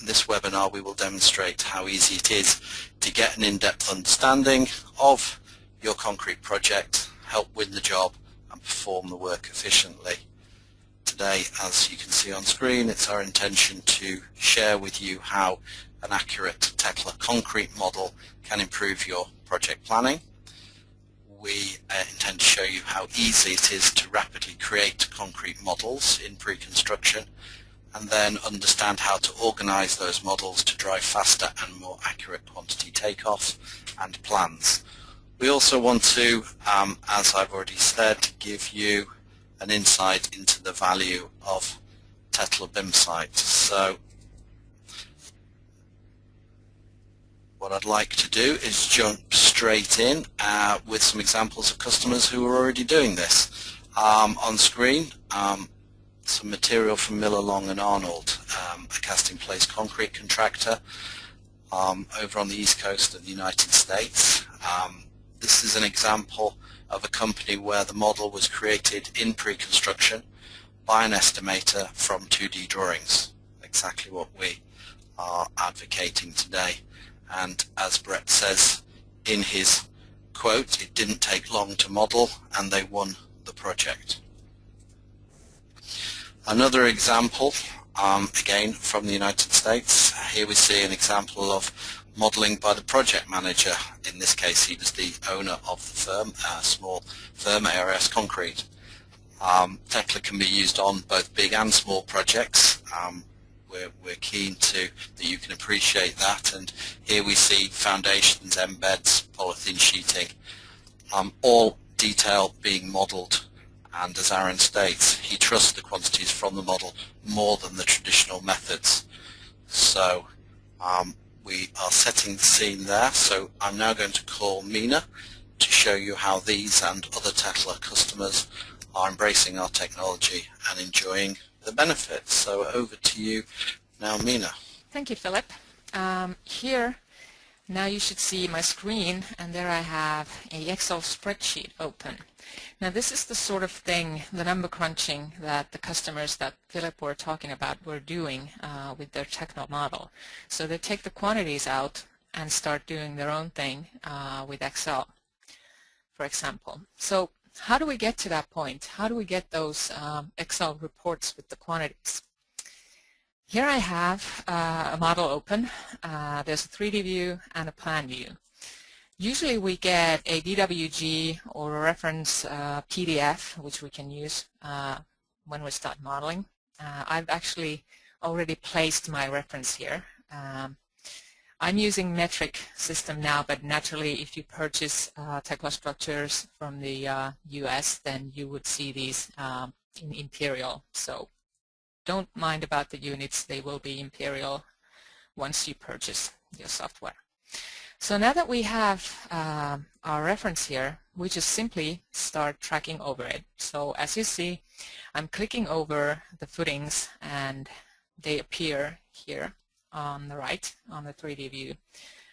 In this webinar we will demonstrate how easy it is to get an in-depth understanding of your concrete project, help win the job and perform the work efficiently. Today, as you can see on screen, it's our intention to share with you how an accurate Tekla concrete model can improve your project planning. We intend to show you how easy it is to rapidly create concrete models in pre-construction, and then understand how to organize those models to drive faster and more accurate quantity takeoffs and plans. We also want to, as I've already said, give you an insight into the value of Tekla BIM sites. So what I'd like to do is jump straight in with some examples of customers who are already doing this. On screen, some material from Miller, Long and Arnold, a cast-in-place concrete contractor over on the east coast of the United States. This is an example of a company where the model was created in pre-construction by an estimator from 2D drawings, exactly what we are advocating today. And as Brett says in his quote, it didn't take long to model and they won the project. Another example, again from the United States. Here we see an example of modeling by the project manager. In this case, he was the owner of the firm, a small firm, ARS Concrete. Tekla can be used on both big and small projects. We're keen that you can appreciate that, and here we see foundations, embeds, polythene sheeting, all detail being modelled, and as Aaron states, he trusts the quantities from the model more than the traditional methods. So we are setting the scene there, so I'm now going to call Mina to show you how these and other Tekla customers are embracing our technology and enjoying the benefits. So over to you now, Mina. Thank you, Philip. Here, now you should see my screen, and there I have a Excel spreadsheet open. Now this is the sort of thing, the number crunching, that the customers that Philip were talking about were doing with their Tekla model. So they take the quantities out and start doing their own thing with Excel, for example. So how do we get to that point? How do we get those Excel reports with the quantities? Here I have a model open. There's a 3D view and a plan view. Usually we get a DWG or a reference PDF, which we can use when we start modeling. I've actually already placed my reference here. I'm using metric system now, but naturally if you purchase Tekla structures from the US, then you would see these in imperial. So don't mind about the units, they will be imperial once you purchase your software. So now that we have our reference here, we just simply start tracking over it. So as you see, I'm clicking over the footings and they appear here on the right on the 3D view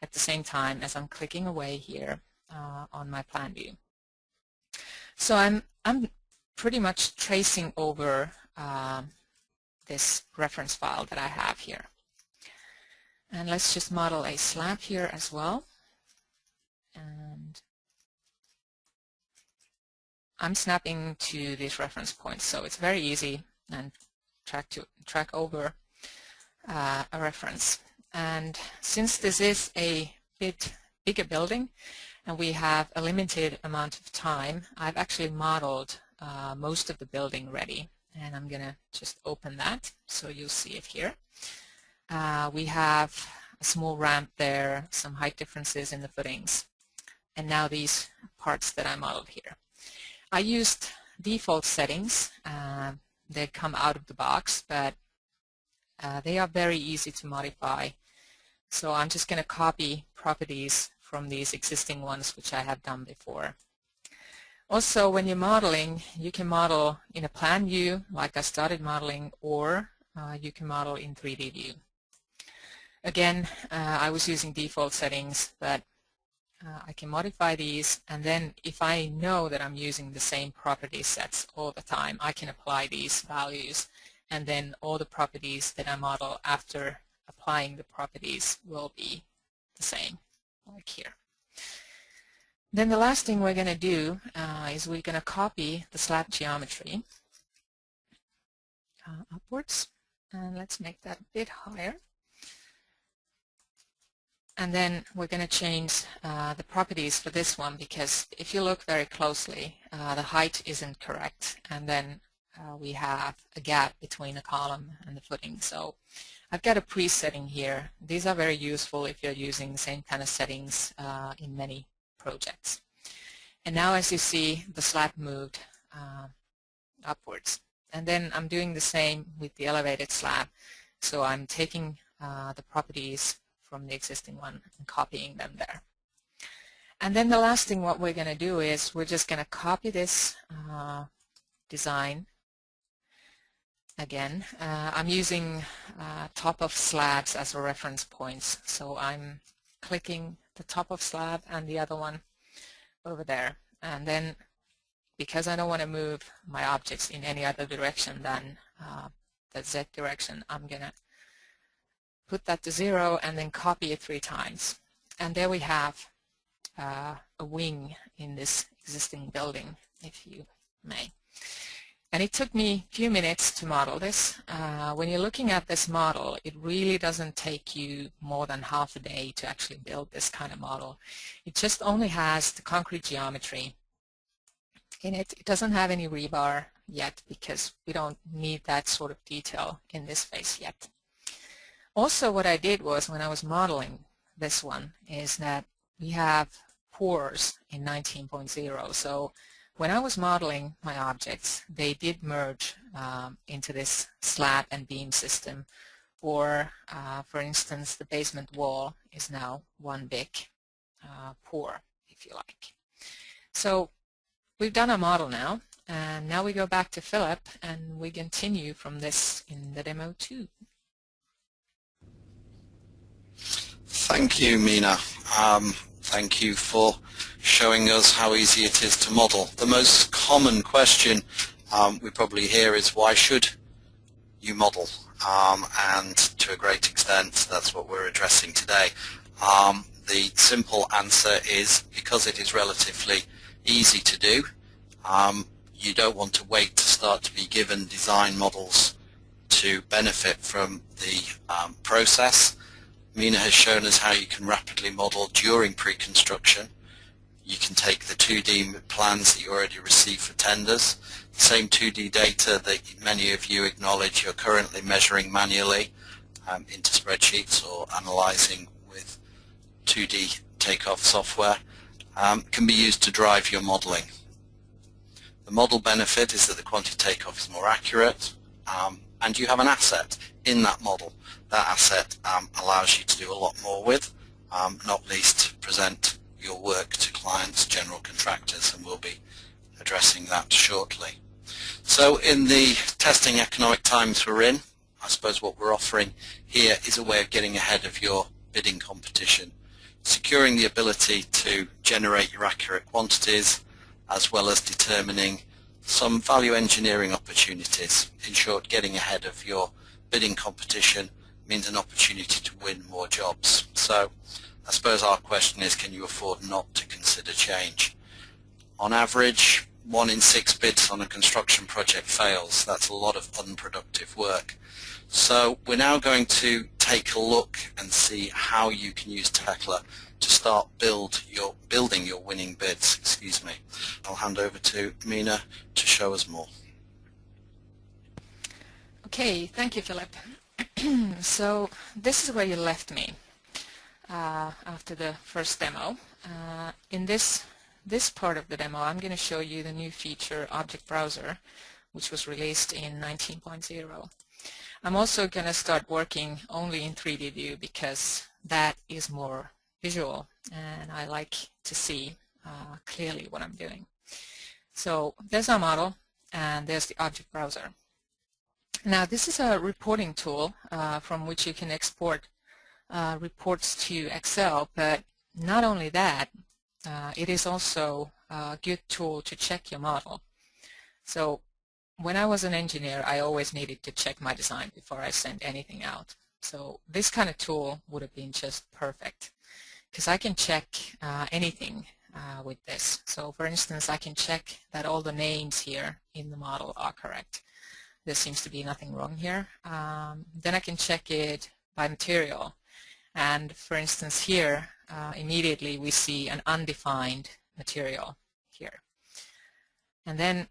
at the same time as I'm clicking away here on my plan view. So I'm pretty much tracing over this reference file that I have here. And let's just model a slab here as well. And I'm snapping to these reference points, so it's very easy and track over a reference. And since this is a bit bigger building and we have a limited amount of time, I've actually modeled most of the building ready. And I'm going to just open that so you'll see it here. We have a small ramp there, some height differences in the footings, and now these parts that I modeled here. I used default settings. They come out of the box, but they are very easy to modify. So I'm just going to copy properties from these existing ones which I have done before. Also, when you're modeling, you can model in a plan view like I started modeling, or you can model in 3D view. Again, I was using default settings, but I can modify these, and then if I know that I'm using the same property sets all the time, I can apply these values, and then all the properties that I model after applying the properties will be the same, like here. Then the last thing we're going to do is we're going to copy the slab geometry upwards, and let's make that a bit higher. And then we're going to change the properties for this one, because if you look very closely, the height isn't correct, and then we have a gap between the column and the footing. So I've got a presetting here. These are very useful if you're using the same kind of settings in many projects. And now, as you see, the slab moved upwards. And then I'm doing the same with the elevated slab. So I'm taking the properties from the existing one and copying them there. And then the last thing what we're going to do is we're just going to copy this design again. I'm using top of slabs as a reference points, so I'm clicking the top of slab and the other one over there. And then, because I don't want to move my objects in any other direction than the Z direction, I'm going to put that to 0 and then copy it 3 times. And there we have a wing in this existing building, if you may. And it took me a few minutes to model this. When you're looking at this model, it really doesn't take you more than half a day to actually build this kind of model. It just only has the concrete geometry in it. It doesn't have any rebar yet, because we don't need that sort of detail in this phase yet. Also, what I did was, when I was modeling this one, is that we have pores in 19.0. So when I was modeling my objects, they did merge into this slab and beam system. Or, for instance, the basement wall is now one big pore, if you like. So we've done a model now, and now we go back to Philip and we continue from this in the demo 2. Thank you, Mina. Thank you for showing us how easy it is to model. The most common question we probably hear is, why should you model? And to a great extent, that's what we're addressing today. The simple answer is because it is relatively easy to do. You don't want to wait to start to be given design models to benefit from the process. Mina has shown us how you can rapidly model during pre-construction. You can take the 2D plans that you already received for tenders, the same 2D data that many of you acknowledge you're currently measuring manually into spreadsheets or analyzing with 2D takeoff software, can be used to drive your modeling. The model benefit is that the quantity takeoff is more accurate, and you have an asset in that model. That asset allows you to do a lot more with, not least present your work to clients, general contractors, and we'll be addressing that shortly. So in the testing economic times we're in, I suppose what we're offering here is a way of getting ahead of your bidding competition, securing the ability to generate your accurate quantities, as well as determining some value engineering opportunities. In short, getting ahead of your bidding competition means an opportunity to win more jobs. So I suppose our question is, can you afford not to consider change? On average, 1 in 6 bids on a construction project fails. That's a lot of unproductive work. So we're now going to take a look and see how you can use Tekla to start building your winning bids. Excuse me. I'll hand over to Mina to show us more. Okay, thank you, Philip. So this is where you left me after the first demo. In this part of the demo, I'm going to show you the new feature, Object Browser, which was released in 19.0. I'm also going to start working only in 3D view because that is more visual and I like to see clearly what I'm doing. So there's our model and there's the Object Browser. Now this is a reporting tool from which you can export reports to Excel, but not only that, it is also a good tool to check your model. So when I was an engineer, I always needed to check my design before I sent anything out. So this kind of tool would have been just perfect, because I can check anything with this. So for instance, I can check that all the names here in the model are correct. There seems to be nothing wrong here. Then I can check it by material. And for instance here, immediately we see an undefined material here. And then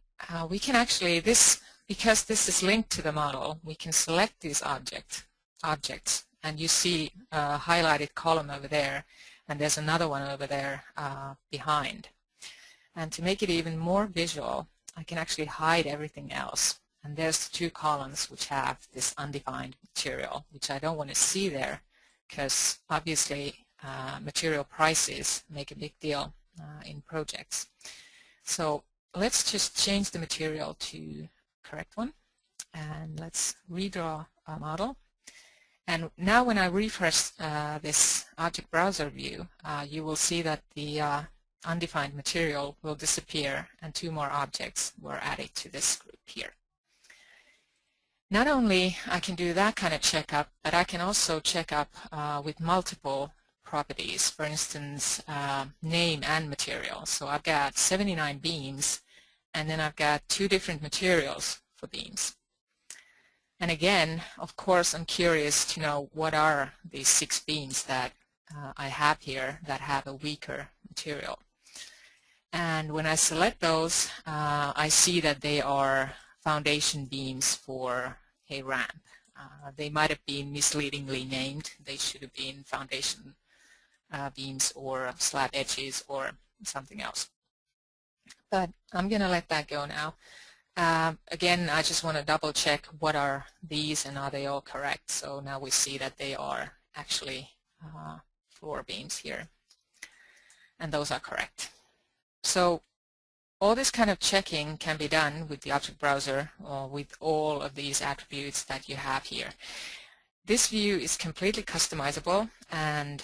we can actually, because this is linked to the model, we can select these objects, and you see a highlighted column over there, and there's another one over there behind. And to make it even more visual, I can actually hide everything else. And there's the two columns which have this undefined material, which I don't want to see there, because obviously material prices make a big deal in projects. So let's just change the material to correct one, and let's redraw our model. And now when I refresh this object browser view, you will see that the undefined material will disappear and two more objects were added to this group here. Not only I can do that kind of checkup, but I can also check up with multiple properties, for instance, name and material. So I've got 79 beams, and then I've got two different materials for beams. And again, of course, I'm curious to know what are these 6 beams that I have here that have a weaker material. And when I select those, I see that they are foundation beams for a ramp. They might have been misleadingly named. They should have been foundation beams or slab edges or something else. But I'm going to let that go now. Again, I just want to double check what are these and are they all correct. So now we see that they are actually floor beams here, and those are correct. So all this kind of checking can be done with the object browser or with all of these attributes that you have here. This view is completely customizable, and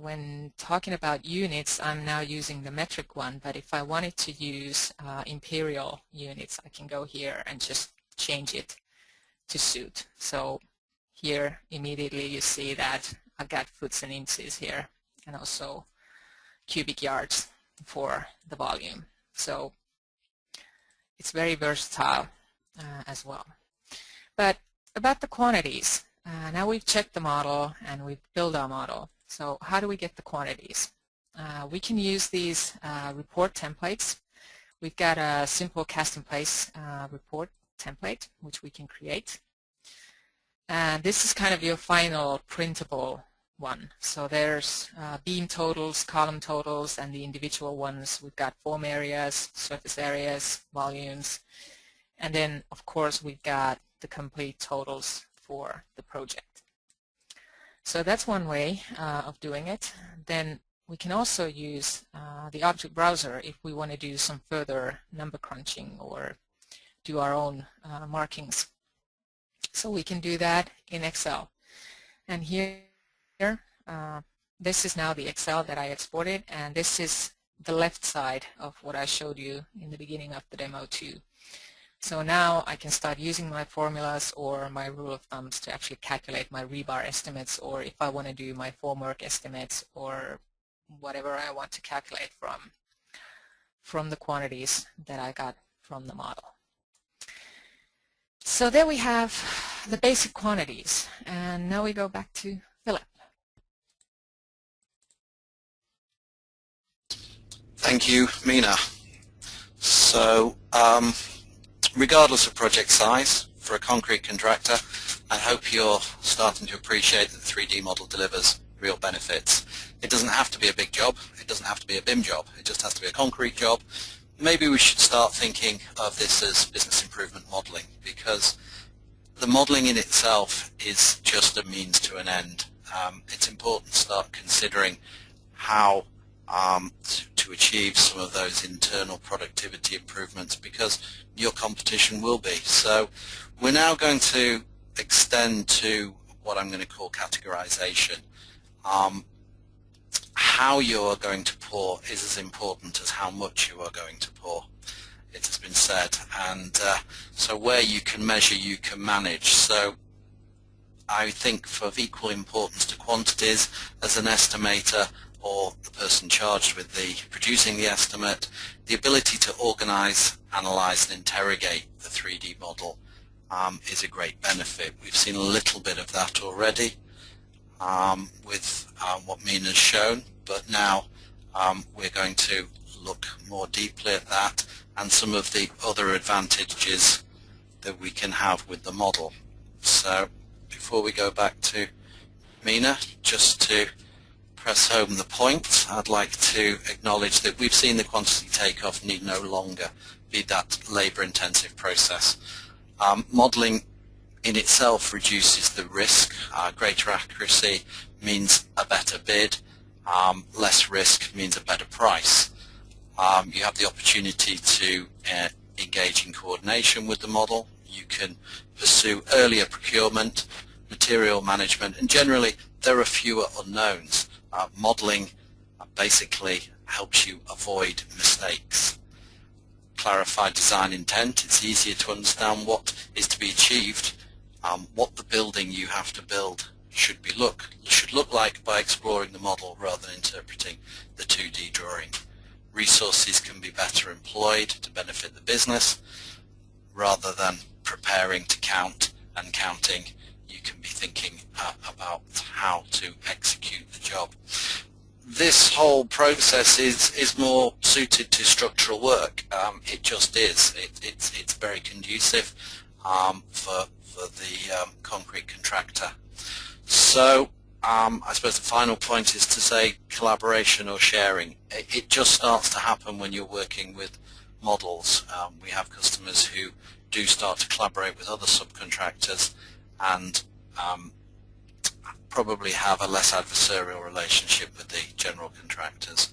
when talking about units, I'm now using the metric one, but if I wanted to use imperial units, I can go here and just change it to suit. So here immediately you see that I've got foots and inches here, and also cubic yards for the volume. So it's very versatile as well. But about the quantities, now we've checked the model and we've built our model. So how do we get the quantities? We can use these report templates. We've got a simple cast-in-place report template which we can create. And this is kind of your final printable one. So there's beam totals, column totals, and the individual ones. We've got form areas, surface areas, volumes, and then of course we've got the complete totals for the project. So that's one way of doing it. Then we can also use the object browser if we want to do some further number crunching or do our own markings. So we can do that in Excel. And here, this is now the Excel that I exported, and this is the left side of what I showed you in the beginning of the demo too. So now I can start using my formulas or my rule of thumbs to actually calculate my rebar estimates, or if I want to do my formwork estimates or whatever I want to calculate from the quantities that I got from the model. So there we have the basic quantities, and now we go back to Philip. Thank you, Mina. So regardless of project size, for a concrete contractor, I hope you're starting to appreciate that the 3D model delivers real benefits. It doesn't have to be a big job, it doesn't have to be a BIM job, it just has to be a concrete job. Maybe we should start thinking of this as business improvement modeling, because the modeling in itself is just a means to an end. It's important to start considering how to achieve some of those internal productivity improvements, because your competition will be. So we're now going to extend to what I'm going to call categorization. How you are going to pour is as important as how much you are going to pour, it has been said, and so where you can measure you can manage. So I think of equal importance to quantities as an estimator or the person charged with producing the estimate. The ability to organize, analyze and interrogate the 3D model is a great benefit. We've seen a little bit of that already with what Mina's shown, but now we're going to look more deeply at that and some of the other advantages that we can have with the model. So before we go back to Mina, just to press home the point, I'd like to acknowledge that we've seen the quantity takeoff need no longer be that labor-intensive process. Modelling in itself reduces the risk. Greater accuracy means a better bid. Less risk means a better price. You have the opportunity to engage in coordination with the model. You can pursue earlier procurement, material management, and generally there are fewer unknowns. Modelling basically helps you avoid mistakes. Clarify design intent. It's easier to understand what is to be achieved, what the building you have to build should look like by exploring the model rather than interpreting the 2D drawing. Resources can be better employed to benefit the business rather than preparing to count and counting. You can be thinking about how to execute the job. This whole process is more suited to structural work. It just is. It's very conducive for the concrete contractor. So I suppose the final point is to say collaboration or sharing. It just starts to happen when you're working with models. We have customers who do start to collaborate with other subcontractors and probably have a less adversarial relationship with the general contractors.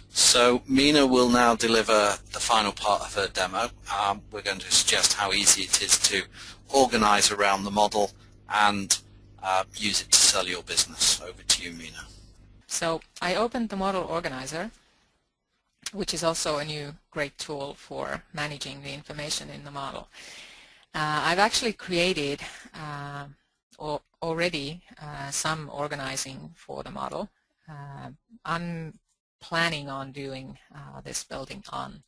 So Mina will now deliver the final part of her demo. We're going to suggest how easy it is to organize around the model and use it to sell your business. Over to you, Mina. So I opened the model organizer, which is also a new great tool for managing the information in the model. I've actually created already some organizing for the model. I'm planning on doing this building on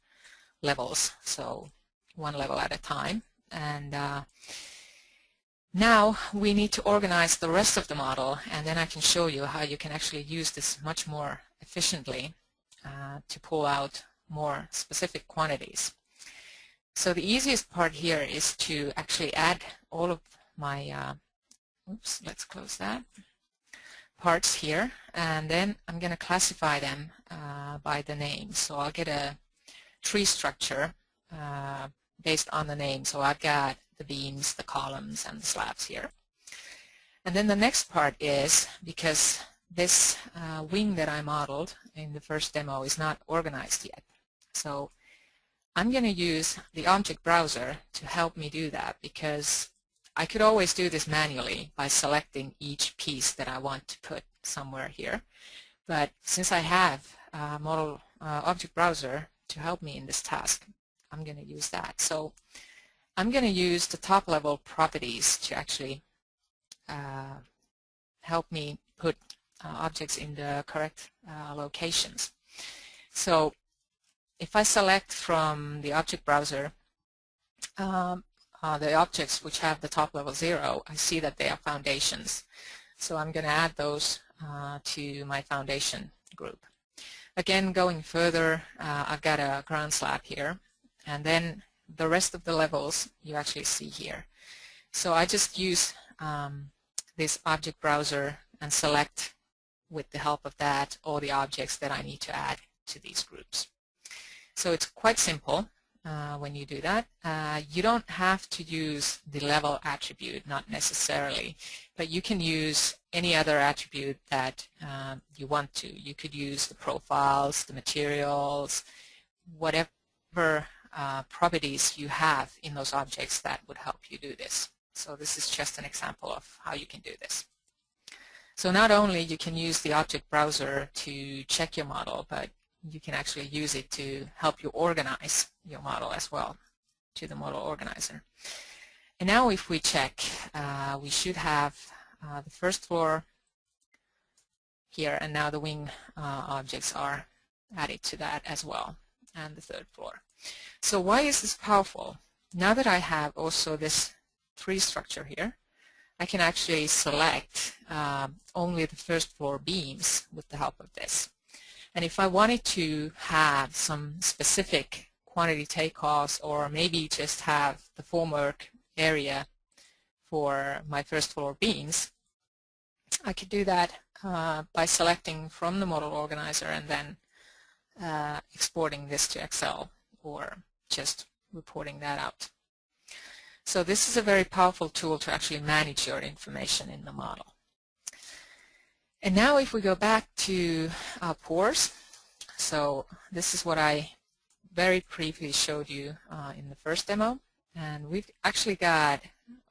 levels, so one level at a time. And now we need to organize the rest of the model, and then I can show you how you can actually use this much more efficiently to pull out more specific quantities. So the easiest part here is to actually add all of my oops, let's close that, parts here, and then I'm going to classify them by the name. So I'll get a tree structure based on the name. So I've got the beams, the columns, and the slabs here. And then the next part is, because this wing that I modeled in the first demo is not organized yet. So I'm going to use the object browser to help me do that, because I could always do this manually by selecting each piece that I want to put somewhere here. But since I have model object browser to help me in this task, I'm going to use that. So I'm going to use the top level properties to actually help me put objects in the correct locations. So if I select from the object browser the objects which have the top level 0, I see that they are foundations. So I'm going to add those to my foundation group. Again, going further, I've got a ground slab here, and then the rest of the levels you actually see here. So I just use this object browser and select, with the help of that, all the objects that I need to add to these groups. So it's quite simple when you do that. You don't have to use the level attribute, not necessarily, but you can use any other attribute that you want to. You could use the profiles, the materials, whatever properties you have in those objects that would help you do this. So this is just an example of how you can do this. So not only you can use the object browser to check your model, but you can actually use it to help you organize your model as well to the model organizer. And now if we check, we should have the first floor here, and now the wing objects are added to that as well, and the third floor. So why is this powerful? Now that I have also this tree structure here, I can actually select only the first floor beams with the help of this. And if I wanted to have some specific quantity takeoffs, or maybe just have the formwork area for my first floor beams, I could do that by selecting from the model organizer and then exporting this to Excel, or just reporting that out. So this is a very powerful tool to actually manage your information in the model. And now if we go back to our pores, so this is what I very briefly showed you in the first demo, and we've actually got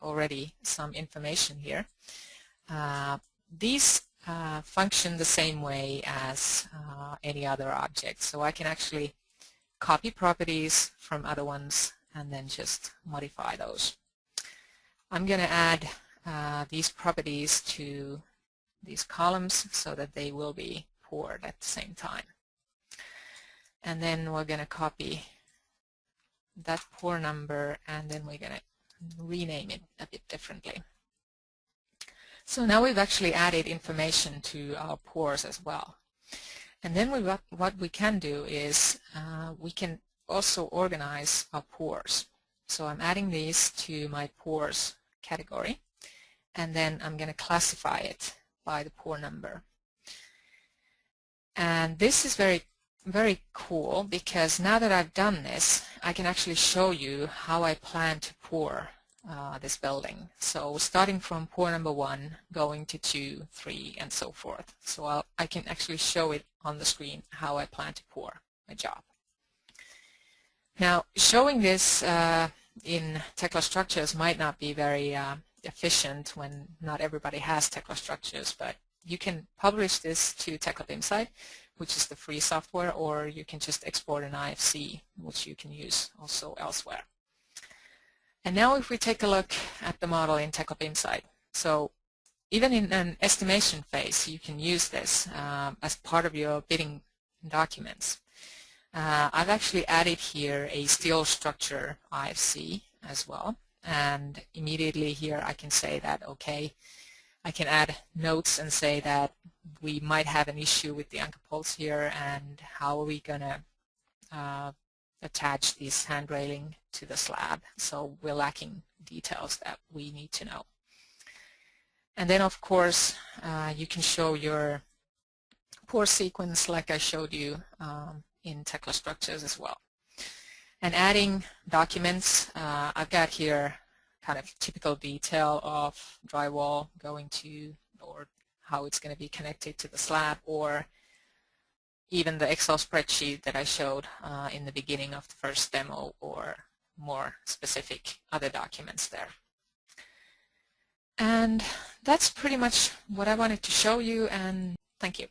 already some information here. These function the same way as any other object, so I can actually copy properties from other ones and then just modify those. I'm going to add these properties to these columns so that they will be poured at the same time. And then we're going to copy that pour number, and then we're going to rename it a bit differently. So now we've actually added information to our pours as well. And then what we can do is we can also organize our pours. So I'm adding these to my pours category, and then I'm going to classify it by the pour number. And this is very cool, because now that I've done this, I can actually show you how I plan to pour this building. So starting from pour number 1, going to 2, 3, and so forth. So I can actually show it on the screen how I plan to pour my job. Now, showing this in Tekla structures might not be very efficient when not everybody has Tekla structures, but you can publish this to Tekla BIM-site, which is the free software, or you can just export an IFC, which you can use also elsewhere. And now if we take a look at the model in Tekla BIM-site, so even in an estimation phase, you can use this as part of your bidding documents. I've actually added here a steel structure IFC as well, and immediately here I can say that, okay, I can add notes and say that we might have an issue with the anchor bolts here, and how are we going to attach this hand railing to the slab. So we're lacking details that we need to know. And then of course you can show your pour sequence like I showed you in Tekla structures as well. And adding documents, I've got here kind of typical detail of drywall going to, or how it's going to be connected to the slab, or even the Excel spreadsheet that I showed in the beginning of the first demo, or more specific other documents there. And that's pretty much what I wanted to show you, and thank you.